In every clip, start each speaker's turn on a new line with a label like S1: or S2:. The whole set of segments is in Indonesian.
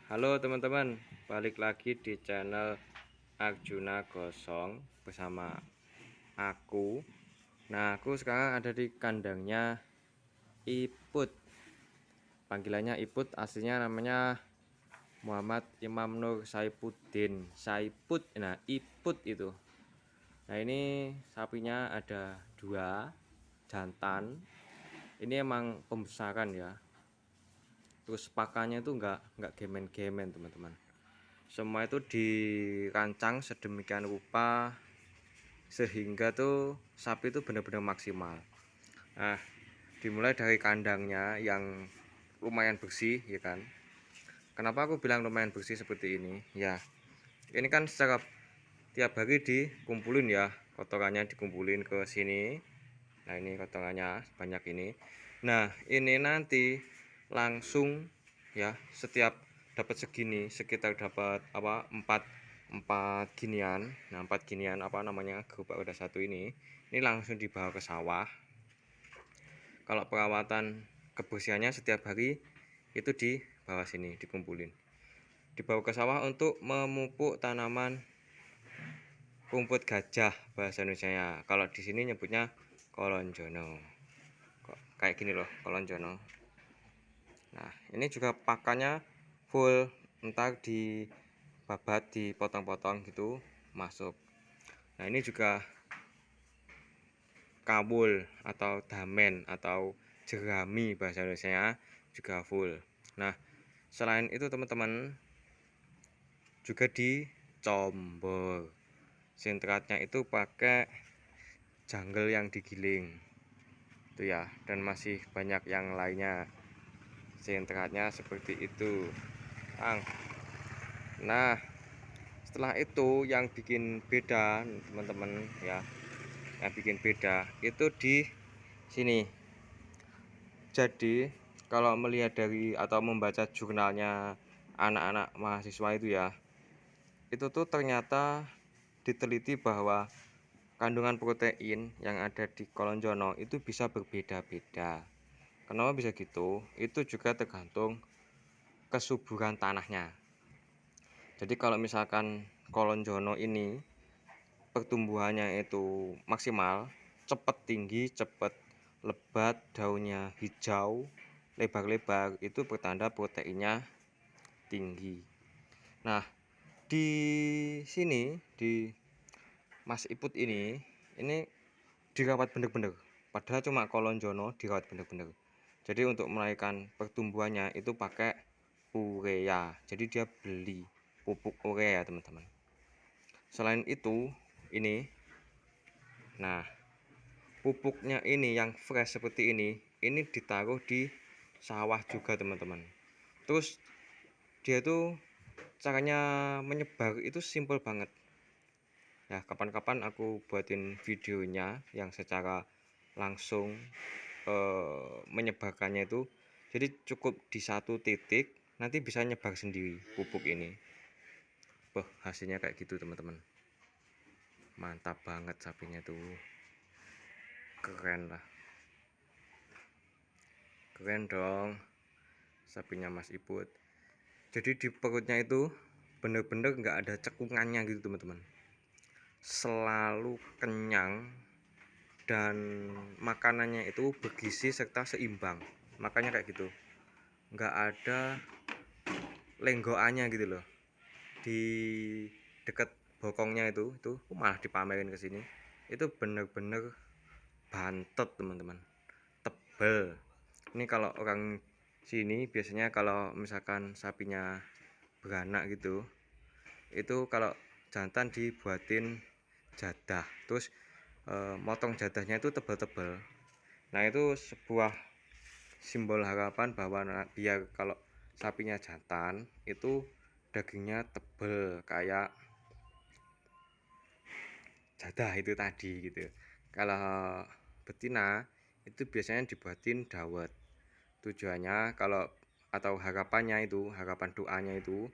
S1: Halo teman-teman, balik lagi di channel Arjuna Gosong bersama aku. Nah, aku sekarang ada di kandangnya Iput. Panggilannya Iput, aslinya namanya Muhammad Imam Nur Saipuddin. Saiput, nah Iput itu. Nah, ini sapinya ada 2 jantan. Ini emang pembesaran ya. Terus pakannya itu nggak gemen-gemen teman-teman. Semua itu dirancang sedemikian rupa sehingga tuh sapi itu benar-benar maksimal. Nah, dimulai dari kandangnya yang lumayan bersih ya kan. Kenapa aku bilang lumayan bersih seperti ini? Ya, ini kan secara tiap hari dikumpulin ya, kotorannya dikumpulin ke sini. Nah, ini kotorannya banyak ini. Nah, ini nanti langsung ya, setiap dapat segini, sekitar dapat apa, 4 ginian. Nah, 4 ginian apa namanya, grup udah satu ini langsung dibawa ke sawah. Kalau perawatan kebersihannya setiap hari itu di bawah sini dikumpulin, dibawa ke sawah untuk memupuk tanaman rumput gajah bahasa Indonesia. Kalau di sini nyebutnya kolonjono. Kayak gini loh, kolonjono. Nah, ini juga pakannya full, entar dibabat, dipotong-potong gitu masuk. Nah, ini juga kawul atau damen atau jerami bahasa Indonesia juga full. Nah, selain itu teman-teman juga dicombor. Sintratnya itu pakai jungle yang digiling. Itu ya, dan masih banyak yang lainnya. Sintratnya seperti itu. Nah, setelah itu yang bikin beda teman-teman ya, yang bikin beda itu di sini. Jadi kalau melihat dari atau membaca jurnalnya anak-anak mahasiswa itu ya, itu tuh ternyata diteliti bahwa kandungan protein yang ada di kolonjono itu bisa berbeda-beda. Kenapa bisa gitu? Itu juga tergantung kesuburan tanahnya. Jadi kalau misalkan kolonjono ini pertumbuhannya itu maksimal, cepat tinggi, cepat lebat, daunnya hijau, lebar-lebar, itu pertanda proteinnya tinggi. Nah, di sini di Mas Iput ini dirawat bener-bener. Padahal cuma kolonjono dirawat bener-bener. Jadi untuk menaikkan pertumbuhannya itu pakai urea. Jadi dia beli pupuk urea teman-teman. Selain itu ini, nah pupuknya ini yang fresh seperti ini ditaruh di sawah juga teman-teman. Terus dia tuh caranya menyebar itu simple banget ya. Kapan-kapan aku buatin videonya yang secara langsung menyebarkannya itu. Jadi cukup di satu titik nanti bisa nyebar sendiri pupuk ini. Hasilnya kayak gitu teman-teman. Mantap banget sapinya tuh, keren lah, keren dong sapinya Mas Iput. Jadi di perutnya itu bener-bener nggak ada cekungannya gitu teman-teman, selalu kenyang dan makanannya itu bergizi serta seimbang. Makanya kayak gitu, nggak ada lenggoannya gitu loh. Di dekat bokongnya itu malah dipamerin ke sini, itu bener-bener bantet teman-teman, tebel. Ini kalau orang sini biasanya kalau misalkan sapinya beranak gitu, itu kalau jantan dibuatin jadah, terus motong jadahnya itu tebal-tebal. Nah, itu sebuah simbol harapan bahwa biar kalau sapinya jantan itu dagingnya tebal kayak jadah itu tadi gitu. Kalau betina itu biasanya dibuatin dawet. Tujuannya kalau atau harapannya itu, harapan doanya itu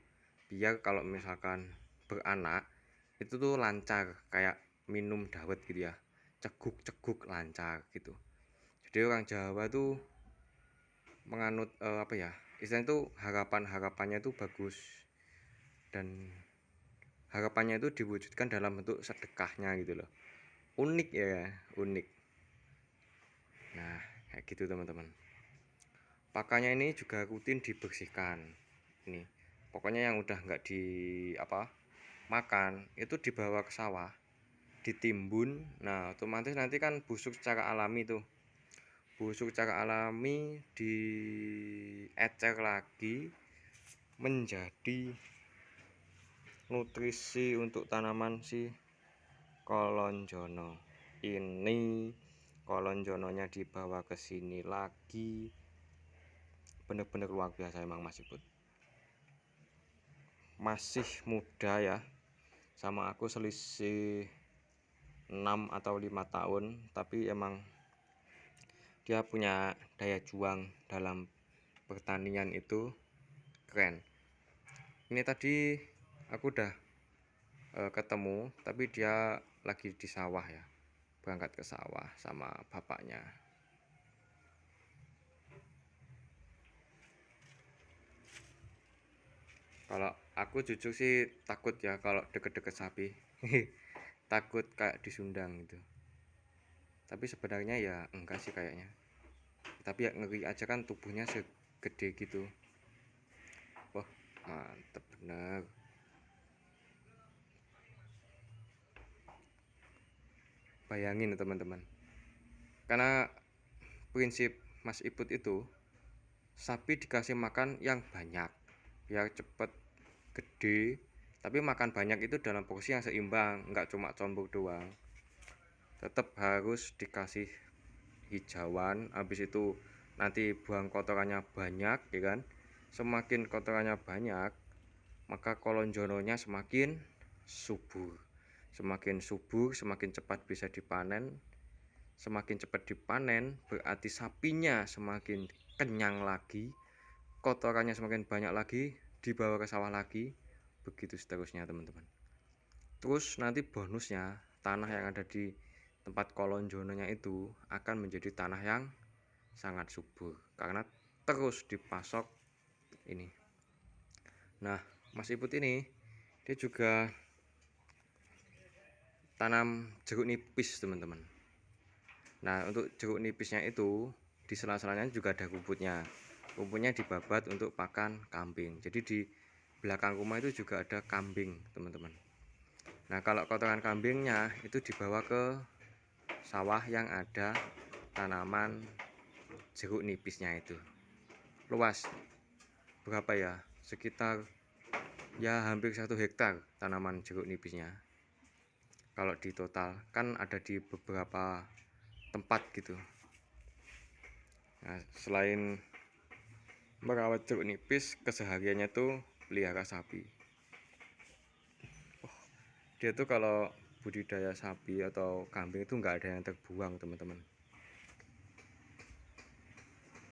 S1: biar kalau misalkan beranak itu tuh lancar kayak minum dawet gitu ya, ceguk-ceguk lancar gitu. Jadi orang Jawa tuh menganut apa ya, istilahnya itu harapannya itu bagus, dan harapannya itu diwujudkan dalam bentuk sedekahnya gitu loh. Unik ya, unik. Nah, kayak gitu teman-teman. Pakannya ini juga rutin dibersihkan. Ini pokoknya yang udah nggak di makan itu dibawa ke sawah, ditimbun. Nah, otomatis nanti kan busuk secara alami tuh. Busuk secara alami diecer lagi menjadi nutrisi untuk tanaman si kolonjono. Ini kolonjononya dibawa ke sini lagi. Bener-bener luar biasa emang Mas Iput. Masih muda ya. Sama aku selisih 6 atau 5 tahun, tapi emang dia punya daya juang dalam pertanian itu keren. Ini tadi aku udah ketemu, tapi dia lagi di sawah ya, berangkat ke sawah sama bapaknya. Kalau aku jujur sih takut ya kalau deket-deket sapi. Takut kayak disundang gitu. Tapi sebenarnya ya enggak sih kayaknya. Tapi ya ngeri aja kan, tubuhnya segede gitu. Wah, mantep bener. Bayangin teman-teman. Karena prinsip Mas Iput itu, sapi dikasih makan yang banyak biar cepet gede, tapi makan banyak itu dalam porsi yang seimbang, nggak cuma combok doang. Tetap harus dikasih hijauan, habis itu nanti buang kotorannya banyak ya kan. Semakin kotorannya banyak, maka kolonjononya semakin subur. Semakin subur, semakin cepat bisa dipanen. Semakin cepat dipanen berarti sapinya semakin kenyang lagi, kotorannya semakin banyak lagi, dibawa ke sawah lagi, begitu seterusnya teman-teman. Terus nanti bonusnya, tanah yang ada di tempat kolonjononya itu akan menjadi tanah yang sangat subur karena terus dipasok ini. Nah, Mas Iput ini dia juga tanam jeruk nipis teman-teman. Nah, untuk jeruk nipisnya itu di sela-selanya juga ada rumputnya. Rumputnya dibabat untuk pakan kambing. Jadi di belakang rumah itu juga ada kambing teman-teman. Nah, kalau kotoran kambingnya itu dibawa ke sawah yang ada tanaman jeruk nipisnya itu. Luas berapa ya? Sekitar ya hampir 1 hektar tanaman jeruk nipisnya. Kalau di total kan ada di beberapa tempat gitu. Nah, selain merawat jeruk nipis, kesehariannya tuh pelihara sapi. Dia tuh kalau budidaya sapi atau kambing itu nggak ada yang terbuang teman-teman.